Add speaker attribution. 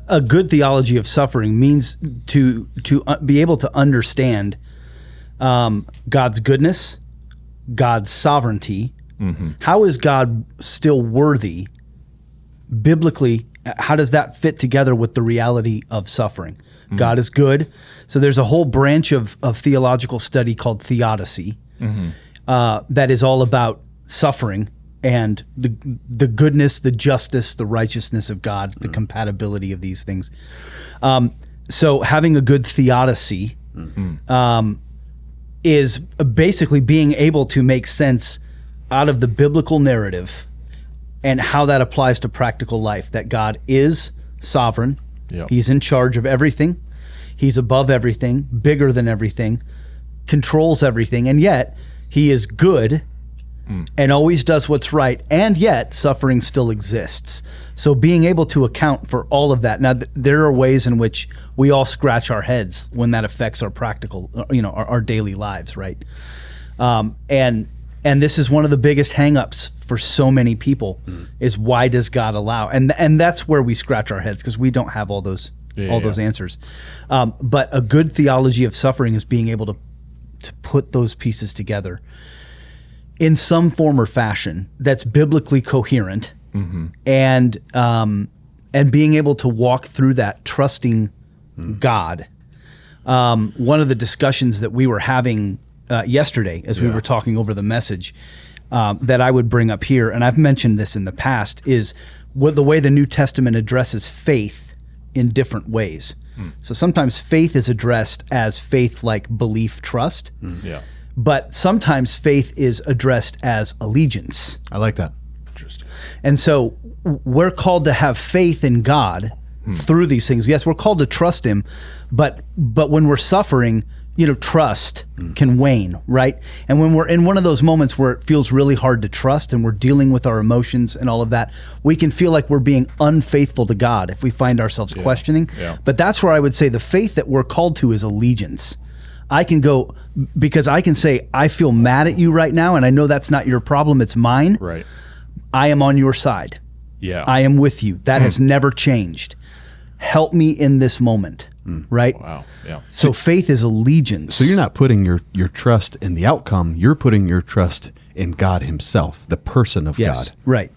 Speaker 1: a good theology of suffering means to be able to understand God's goodness, God's sovereignty. Mm-hmm. How is God still worthy biblically? How does that fit together with the reality of suffering? Mm-hmm. God is good. So there's a whole branch of theological study called theodicy that is all about suffering and the goodness, the justice, the righteousness of God, the compatibility of these things. So having a good theodicy is basically being able to make sense out of the biblical narrative and how that applies to practical life, that God is sovereign. Yep. He's in charge of everything. He's above everything, bigger than everything, controls everything, and yet he is good and always does what's right, and yet suffering still exists. So being able to account for all of that. Now, there are ways in which we all scratch our heads when that affects our practical, our daily lives, right? And this is one of the biggest hangups for so many people is why does God allow? And that's where we scratch our heads because we don't have all those answers. But a good theology of suffering is being able to put those pieces together in some form or fashion that's biblically coherent, and being able to walk through that, trusting God. One of the discussions that we were having yesterday, as we were talking over the message, that I would bring up here, and I've mentioned this in the past, is the way the New Testament addresses faith in different ways. So sometimes faith is addressed as faith like belief, trust. But sometimes faith is addressed as allegiance.
Speaker 2: I like that.
Speaker 3: Interesting.
Speaker 1: And so we're called to have faith in God through these things. Yes, we're called to trust him, but when we're suffering, trust can wane, right? And when we're in one of those moments where it feels really hard to trust and we're dealing with our emotions and all of that, we can feel like we're being unfaithful to God if we find ourselves questioning. Yeah. But that's where I would say the faith that we're called to is allegiance. I can go, because I can say, I feel mad at you right now, and I know that's not your problem, it's mine.
Speaker 3: Right.
Speaker 1: I am on your side.
Speaker 3: Yeah.
Speaker 1: I am with you. That has never changed. Help me in this moment, right?
Speaker 3: Wow. Yeah.
Speaker 1: So faith is allegiance.
Speaker 2: So you're not putting your trust in the outcome, you're putting your trust in God himself, the person of God.
Speaker 1: Right.